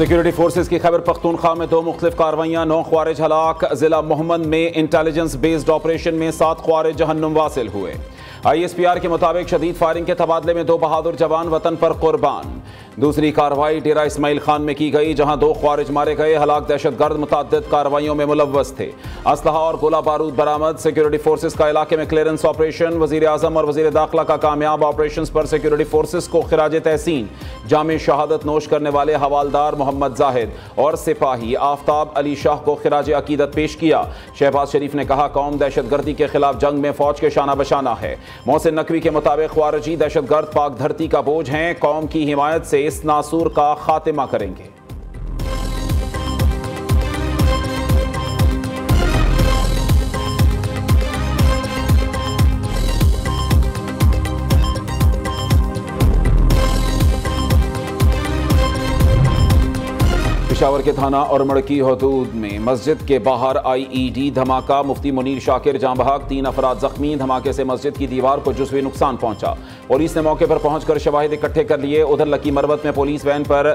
Security forces की खैबर पख्तूनख्वा में 2 मुख्तलिफ कार्रवाइयाँ, 9 ख्वारिज हलाक। जिला मोहम्मद में इंटेलिजेंस बेस्ड ऑपरेशन में 7 ख्वारिज जहन्नुम वासिल हुए। ISPR के मुताबिक शदीद फायरिंग के तबादले में 2 बहादुर जवान वतन पर कुर्बान। दूसरी कार्रवाई डेरा इस्माइल खान में की गई, जहां 2 ख्वारिज मारे गए। हलाक दहशतगर्द मुतअद्दिद कार्रवाइयों में मुलव्वस थे। असलहा और गोला बारूद बरामद। सिक्योरिटी फोर्सेज का इलाके में क्लियरेंस ऑपरेशन। वजीर आजम और वजीर दाखिला का कामयाब ऑपरेशन पर सिक्योरिटी फोर्सेज को खिराज तहसीन। जामे शहादत नोश करने वाले हवालदार मोहम्मद जाहिद और सिपाही आफ्ताब अली शाह को खिराज अकीदत पेश किया। शहबाज शरीफ ने कहा, कौम दहशतगर्दी के खिलाफ जंग में फौज के शाना बशाना है। मोहसिन नकवी के मुताबिक ख्वारिजी दहशतगर्द पाक धरती का बोझ हैं, कौम की हिमायत से इस नासूर का खात्मा करेंगे। पेशावर के थाना और मड़की हदूद में मस्जिद के बाहर IED धमाका। मुफ्ती मुनीर शाकिर जाँ बहक, 3 अफराद जख्मी। धमाके से मस्जिद की दीवार को जुज़वी नुकसान पहुंचा। पुलिस ने मौके पर पहुंचकर शवाहिद इकट्ठे कर लिए। उधर लकी मरवत में पुलिस वैन पर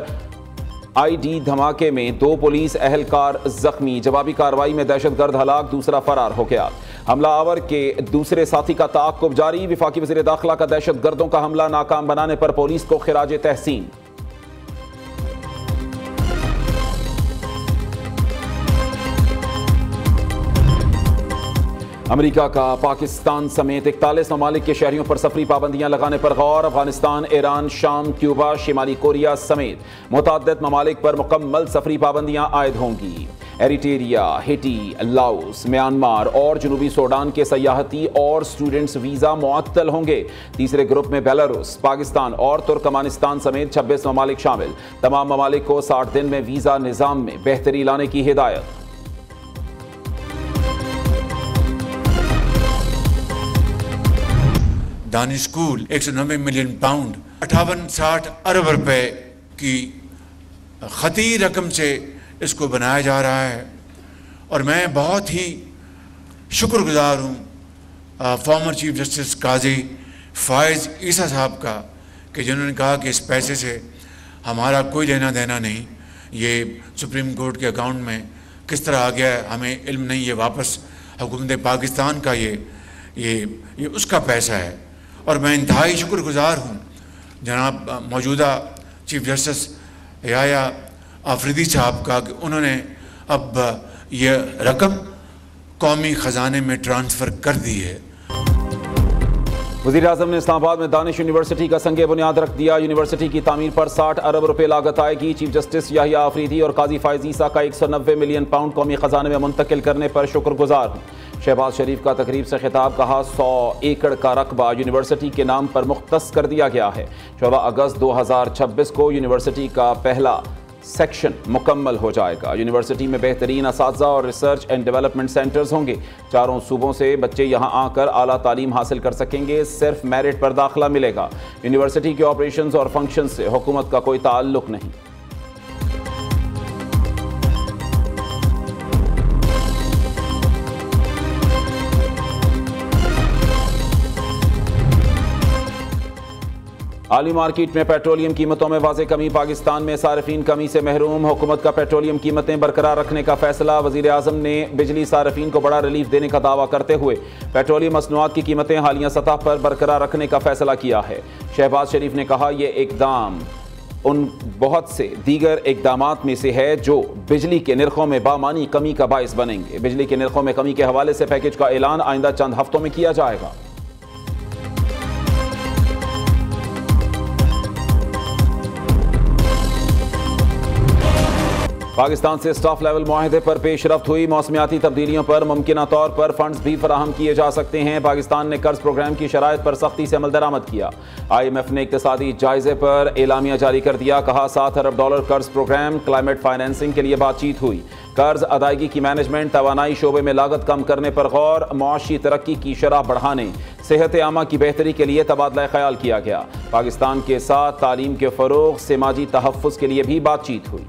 IED धमाके में 2 पुलिस एहलकार जख्मी। जवाबी कार्रवाई में दहशतगर्द हलाक, दूसरा फरार हो गया। हमलावर के दूसरे साथी का ताक़ुब जारी। वफाकी वज़ीर दाखिला का दहशतगर्दों का हमला नाकाम बनाने पर पुलिस को खिराज तहसीन। अमेरिका का पाकिस्तान समेत 41 ममालिक के शहरियों पर सफरी पाबंदियां लगाने पर गौर। अफगानिस्तान, ईरान, शाम, क्यूबा, शिमाली कोरिया समेत मुतअद्दिद ममालिक पर मुकम्मल सफरी पाबंदियां आयद होंगी। एरिट्रिया, हेटी, लाओस, म्यांमार और जनूबी सूडान के सयाहती और स्टूडेंट्स वीज़ा मुअत्तल होंगे। तीसरे ग्रुप में बेलारूस, पाकिस्तान और तुर्कमानिस्तान समेत 26 ममालिक शामिल। तमाम ममालिक को 60 दिन में वीज़ा निज़ाम में बेहतरी लाने की हिदायत। दानिश स्कूल 190 मिलियन पाउंड 58-60 अरब रुपए की खती रकम से इसको बनाया जा रहा है और मैं बहुत ही शुक्रगुजार हूँ फॉर्मर चीफ जस्टिस काजी फायज़ ईसा साहब का कि जिन्होंने कहा कि इस पैसे से हमारा कोई लेना देना नहीं, ये सुप्रीम कोर्ट के अकाउंट में किस तरह आ गया है हमें इल्म नहीं, ये वापस हुकूमत पाकिस्तान का ये उसका पैसा है। और मैं इंतहाई शुक्रगुजार हूँ जनाब मौजूदा चीफ जस्टिस याया आफरीदी साहब का कि उन्होंने अब ये रकम कौमी ख़जाने में ट्रांसफ़र कर दी है। वज़ीर आज़म ने इस्लामाबाद में दानिश यूनिवर्सिटी का संगे बुनियाद रख दिया। यूनिवर्सिटी की तामीर पर 60 अरब रुपए लागत आएगी। चीफ जस्टिस याहिया आफरीदी और काजी फायज़ ईसा का 190 मिलियन पाउंड कौमी ख़जाने में मुंतकिल करने पर शुक्रगुजार हूँ। शहबाज शरीफ का तकरीब से खिताब, कहा 100 एकड़ का रकबा यूनिवर्सिटी के नाम पर मुख्तस कर दिया गया है। 14 अगस्त 2026 को यूनिवर्सिटी का पहला सेक्शन मुकम्मल हो जाएगा। यूनिवर्सिटी में बेहतरीन असातिज़ा और रिसर्च एंड डेवलपमेंट सेंटर्स होंगे। 4 सूबों से बच्चे यहां आकर आला तालीम हासिल कर सकेंगे। सिर्फ मेरिट पर दाखिला मिलेगा। यूनिवर्सिटी के ऑपरेशंस और फंक्शन से हुकूमत का कोई ताल्लुक नहीं। आली मार्केट में पेट्रोलियम कीमतों में वाज़ेह कमी। पाकिस्तान में सार्फिन कमी से महरूम। हुकूमत का पेट्रोलियम कीमतें बरकरार रखने का फैसला। वज़ीर आज़म ने बिजली सार्फिन को बड़ा रिलीफ देने का दावा करते हुए पेट्रोलियम मसनूआत की कीमतें हालिया सतह पर बरकरार रखने का फैसला किया है। शहबाज शरीफ ने कहा, यह इकदाम उन बहुत से दीगर इकदामात में से है जो बिजली के निर्खों में बामानी कमी का बायस बनेंगे। बिजली के निर्खों में कमी के हवाले से पैकेज का ऐलान आइंदा चंद हफ्तों में किया जाएगा। पाकिस्तान से स्टाफ लेवल मुआहदे पर पेशरफ्त हुई। मौसमियाती तब्दीलियों पर मुमकिना तौर पर फंड्स भी फराहम किए जा सकते हैं। पाकिस्तान ने कर्ज प्रोग्राम की शराइत पर सख्ती से अमल दरामद किया। IMF ने इक्तिसादी जायजे पर एलामिया जारी कर दिया। कहा, $7 अरब कर्ज प्रोग्राम। क्लाइमेट फाइनेंसिंग के लिए बातचीत हुई। कर्ज अदायगी की मैनेजमेंट, तवानाई शोबे में लागत कम करने पर गौर। मुआशी तरक्की की शरह बढ़ाने, सेहत आमा की बेहतरी के लिए तबादला ख्याल किया गया। पाकिस्तान के साथ तालीम के फ़रोग़, समाजी तहफ़्फ़ुज़ के लिए भी बातचीत हुई।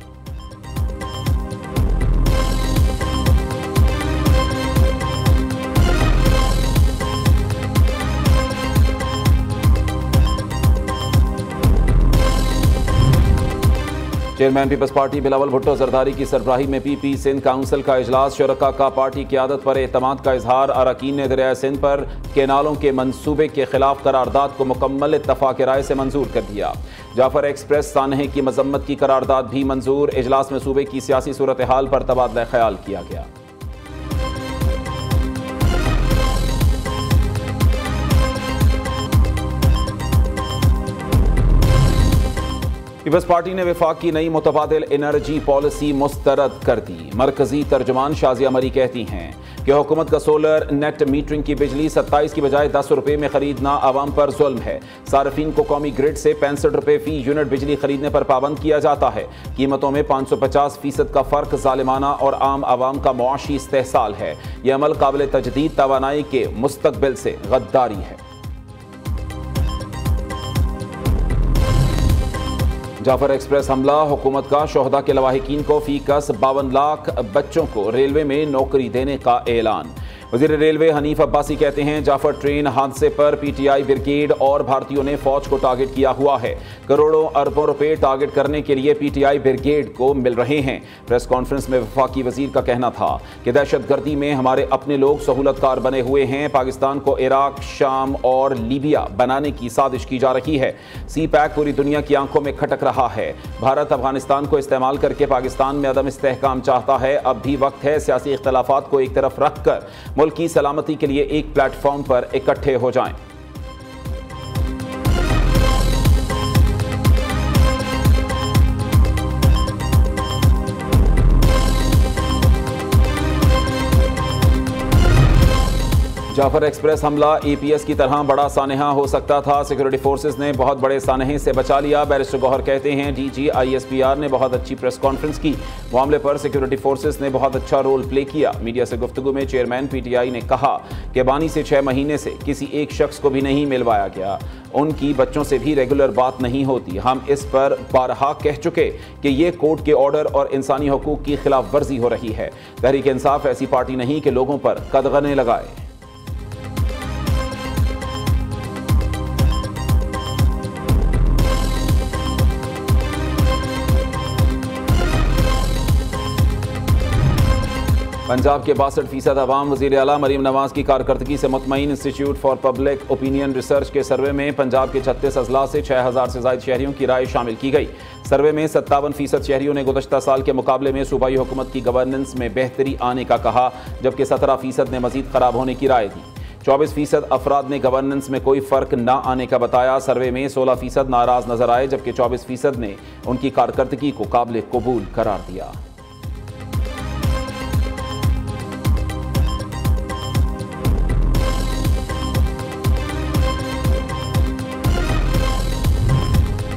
चेयरमैन पीपल्स पार्टी बिलावल भुट्टो जरदारी की सरबराही में पीपी सिंध काउंसिल का इजलास। शुरका का पार्टी क़यादत पर एतमाद का इजहार। अरकान ने दरिया सिंध पर केनालों के मंसूबे के खिलाफ करारदाद को मुकम्मल इत्तफाक राय से मंजूर कर दिया। जाफर एक्सप्रेस सानहे की मजम्मत की करारदाद भी मंजूर। इजलास में सूबे की सियासी सूरत हाल पर तबादला ख्याल किया गया। पीपल्स पार्टी ने वफाक की नई मुतबादिल एनर्जी पॉलिसी मुस्तरद कर दी। मरकजी तर्जुमान शाजिया मरी कहती हैं कि हुकूमत का सोलर नेट मीटरिंग की बिजली 27 की बजाय 10 रुपये में खरीदना आवाम पर जुल्म है। सार्फिन को कौमी ग्रिड से 65 रुपये फी यूनिट बिजली खरीदने पर पाबंद किया जाता है। कीमतों में 550% का फर्क जालिमाना और आम आवाम का मुआशी इस्तेहसाल है। यह अमल काबिल तजदीद तवानाई के मुस्तकबिल से गद्दारी है। जाफर एक्सप्रेस हमला। हुकूमत का शोहदा के लवाहिकीन को फीकस 52 लाख बच्चों को रेलवे में नौकरी देने का ऐलान। वज़ीर रेलवे हनीफ अब्बासी कहते हैं जाफर ट्रेन हादसे पर पीटीआई ब्रिगेड और भारतीयों ने फौज को टारगेट किया हुआ है। करोड़ों अरबों रुपए टारगेट करने के लिए पीटीआई ब्रिगेड को मिल रहे हैं। प्रेस कॉन्फ्रेंस में वफाकी वजीर का कहना था कि दहशतगर्दी में हमारे अपने लोग सहूलतकार बने हुए हैं। पाकिस्तान को इराक, शाम और लीबिया बनाने की साजिश की जा रही है। सी पैक पूरी दुनिया की आंखों में खटक रहा है। भारत अफगानिस्तान को इस्तेमाल करके पाकिस्तान में अदम इस्तेहकाम चाहता है। अब भी वक्त है सियासी इख्तलाफात को एक तरफ रखकर मुल्क की सलामती के लिए एक प्लेटफॉर्म पर इकट्ठे हो जाएं। जाफर एक्सप्रेस हमला एपीएस की तरह बड़ा सानहा हो सकता था। सिक्योरिटी फोर्सेस ने बहुत बड़े सानहे से बचा लिया। बैरिस्टर गौहर कहते हैं डीजी आईएसपीआर ने बहुत अच्छी प्रेस कॉन्फ्रेंस की। मामले पर सिक्योरिटी फोर्सेस ने बहुत अच्छा रोल प्ले किया। मीडिया से गुफ्तगू में चेयरमैन पीटीआई ने कहा कि बानी से 6 महीने से किसी एक शख्स को भी नहीं मिलवाया गया। उनकी बच्चों से भी रेगुलर बात नहीं होती। हम इस पर बारहा कह चुके कि ये कोर्ट के ऑर्डर और इंसानी हकूक की खिलाफ वर्जी हो रही है। तहरीक इंसाफ ऐसी पार्टी नहीं कि लोगों पर कदगने लगाए। पंजाब के 62% अवाम वज़ीर आला मरीम नवाज की कारकर्दगी से मुतमईन। Institute for public opinion research के सर्वे में पंजाब के 36 अजला से 6000 से ज़ायद शहरियों की राय शामिल की गई। सर्वे में 57% शहरियों ने गुज़श्ता साल के मुकाबले में सूबाई हुकूमत की गवर्नेंस में बेहतरी आने का कहा, जबकि 17% ने मजीद खराब होने की राय दी। 24% अफराद ने गवर्नेंस में कोई फ़र्क न आने का बताया। सर्वे में 16% नाराज़ नजर आए, जबकि 24% ने उनकी कारकर्दगी को काबिल कबूल करार दिया।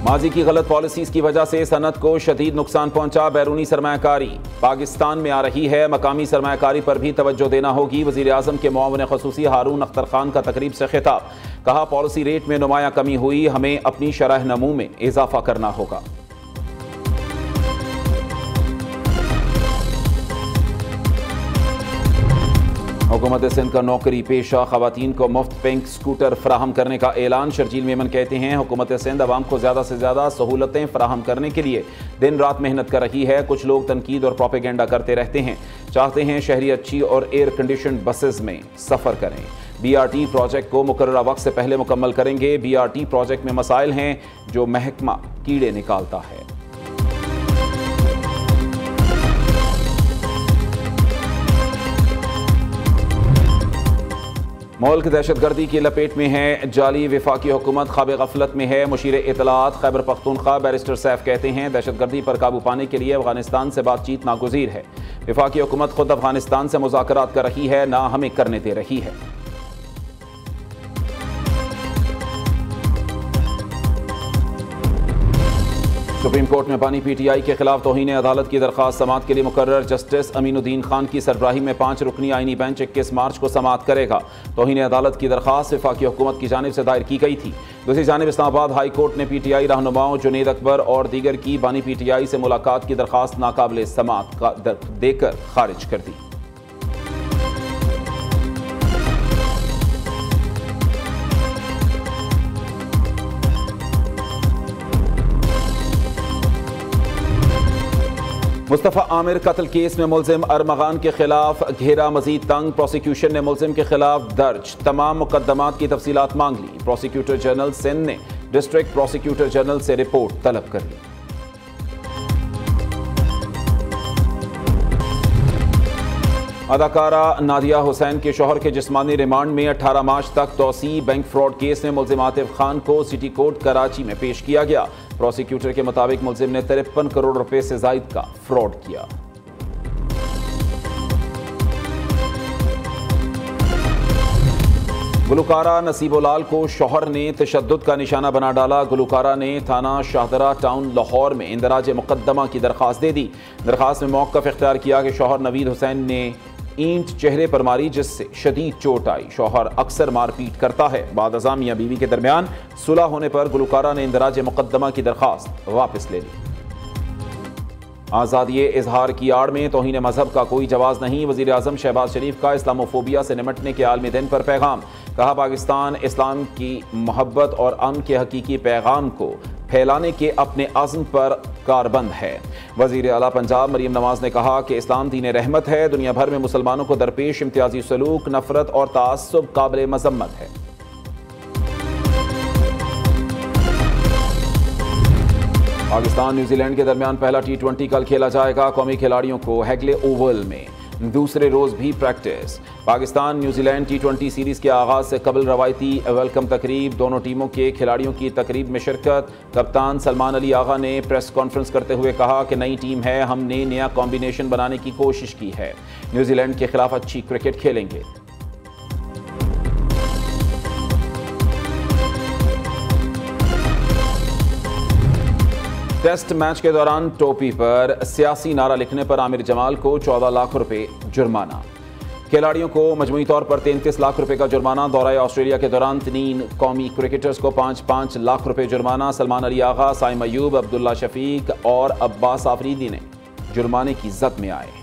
माजी की गलत पॉलिसीज की वजह से सनत को शदीद नुकसान पहुंचा। बैरूनी सरमायाकारी पाकिस्तान में आ रही है। मकामी सरमायाकारी पर भी तवज्जो देना होगी। वज़ीर आज़म के मुआविन ख़ुसूसी हारून अख्तर खान का तकरीब से खिताब। कहा पॉलिसी रेट में नुमाया कमी हुई, हमें अपनी शरह नमू में इजाफा करना होगा। हुकूमत सिंध का नौकरी पेशा खवातीन को मुफ्त पिंक स्कूटर फराहम करने का ऐलान। शर्जील मेमन कहते हैं हुकूमत सिंध अवाम को ज़्यादा से ज़्यादा सहूलतें फराहम करने के लिए दिन रात मेहनत कर रही है। कुछ लोग तनकीद और प्रोपेगेंडा करते रहते हैं, चाहते हैं शहरी अच्छी और एयर कंडीशन बसेज में सफ़र करें। बीआरटी प्रोजेक्ट को मुकर्ररा वक्त से पहले मुकम्मल करेंगे। बीआरटी प्रोजेक्ट में मसाइल हैं जो महकमा कीड़े निकालता है। मुल्क दहशतगर्दी की लपेट में है। जाली वफाकी हुकूमत ख्वाब गफलत में है। मुशीर इतलात खैबर पख्तूनख्वा बैरिस्टर सैफ कहते हैं दहशतगर्दी पर काबू पाने के लिए अफगानिस्तान से बातचीत नागुज़ीर है। वफाकी हुकूमत खुद अफगानिस्तान से मुज़ाकरात कर रही है, ना हमें करने दे रही है। सुप्रीम कोर्ट में बानी पीटीआई के खिलाफ तौहीन अदालत की दरख्वास्त समाअत के लिए मुकर्रर। जस्टिस अमीनुद्दीन खान की सरबराही में 5 रुकनी आईनी बेंच 21 मार्च को समाअत करेगा। तौहीन अदालत की दरख्वास्त वफाकी हुकूमत की जानिब से दायर की गई थी। दूसरी जानिब इस्लामाबाद हाई कोर्ट ने पीटीआई रहनुमाओं जुनेद अकबर और दीगर की बानी पीटीआई से मुलाकात की दरख्वास्त नाकाबिल समाअत देकर खारिज कर दी। मुस्तफ़ा आमिर कत्ल केस में मुलजिम अरमगान के खिलाफ घेरा मजीद तंग। प्रोसिक्यूशन ने मुलजिम के खिलाफ दर्ज तमाम मुकदमात की तफसीलात मांग ली। प्रोसिक्यूटर जनरल सिंध ने डिस्ट्रिक्ट प्रोसिक्यूटर जनरल से रिपोर्ट तलब कर ली। अदाकारा नादिया हुसैन के शौहर के जिस्मानी रिमांड में 18 मार्च तक तोसी। बैंक फ्रॉड केस में मुलजिम आतिफ खान को सिटी कोर्ट कराची में पेश किया गया। प्रोसिक्यूटर के मुताबिक मुलजिम ने 53 करोड़ रुपए से जायद का फ्रॉड किया। गुलकारा नसीबोलाल को शौहर ने तशद्दुद का निशाना बना डाला। गुलकारा ने थाना शाहदरा टाउन लाहौर में इंदराज मुकदमा की दरख्वास्त दे दी। दरख्वास्त में मौक़िफ़ इख्तियार किया कि शौहर नवीद हुसैन ने ईंट चेहरे पर मारी जिससे शदीद चोट आई। शौहर अक्सर मारपीट करता है। बाद अज़ा मियां बीवी के दरमियान सुलह होने पर गुलकारा ने इंदराज मुकदमा की दरख्वास्त वापस ले ली। आज़ादी इजहार की आड़ में तौहीन मजहब का कोई जवाब नहीं। वज़ीर आज़म शहबाज शरीफ का इस्लामोफोबिया से निमटने के आलमी दिन पर पैगाम। कहा, पाकिस्तान इस्लाम की मोहब्बत और अमन के हकीकी पैगाम को फैलाने के अपने अज़्म पर कारबंद है। वज़ीर आला पंजाब मरीम नवाज ने कहा कि इस्लाम दीन रहमत है। दुनिया भर में मुसलमानों को दरपेश इम्तियाजी सलूक, नफरत और तासुब काबिल मज़म्मत है। पाकिस्तान न्यूजीलैंड के दरमियान पहला T20 कल खेला जाएगा। कौमी खिलाड़ियों को हैगले ओवल में दूसरे रोज भी practice. Pakistan New Zealand T20 series के आगाज से कबल रवायती वेलकम तकरीब। दोनों टीमों के खिलाड़ियों की तकरीब में शिरकत। कप्तान सलमान अली आगा ने प्रेस कॉन्फ्रेंस करते हुए कहा कि नई टीम है, हमने नया कॉम्बिनेशन बनाने की कोशिश की है। न्यूजीलैंड के खिलाफ अच्छी क्रिकेट खेलेंगे। टेस्ट मैच के दौरान टोपी पर सियासी नारा लिखने पर आमिर जमाल को 14 लाख रुपए जुर्माना। खिलाड़ियों को मजमूई तौर पर 33 लाख रुपए का जुर्माना। दौरा ऑस्ट्रेलिया के दौरान 3 कौमी क्रिकेटर्स को 5-5 लाख रुपए जुर्माना। सलमान अली आगा, साइम अयूब, अब्दुल्ला शफीक और अब्बास आफरीदी ने जुर्माने की जद में आए।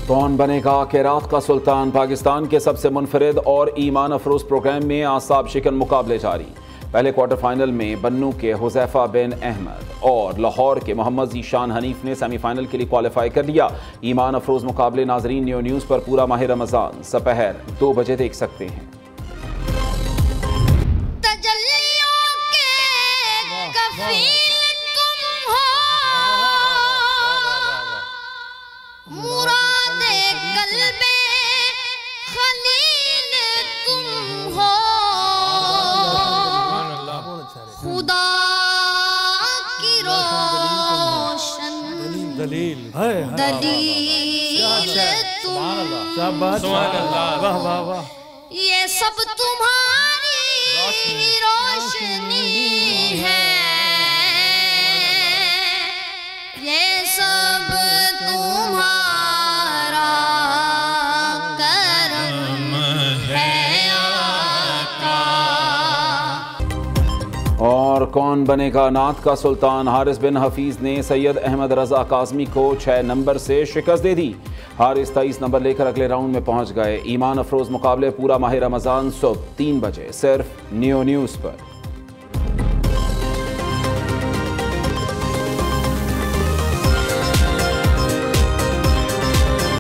कौन बनेगा केरात का सुल्तान? पाकिस्तान के सबसे मुनफरिद और ईमान अफरोज प्रोग्राम में आसाब शिकन मुकाबले जारी। पहले क्वार्टर फाइनल में बन्नू के हुज़ैफा बिन अहमद और लाहौर के मोहम्मद ज़ीशान हनीफ ने सेमीफाइनल के लिए क्वालिफाई कर लिया। ईमान अफरोज मुकाबले नाजरीन न्यू न्यूज़ पर पूरा माह रमज़ान दोपहर 2 बजे देख सकते हैं। ये सब तुम्हारी रोशनी है, ये सब तुम्हारा करम है आका। और कौन बनेगा नात का सुल्तान? हारिस बिन हफीज ने सैयद अहमद रजा काज़मी को 6 नंबर से शिकस्त दे दी। हारिस 23 नंबर लेकर अगले राउंड में पहुंच गए। ईमान अफरोज मुकाबले पूरा माह रमज़ान सुबह 3 बजे सिर्फ न्यू न्यूज़ पर।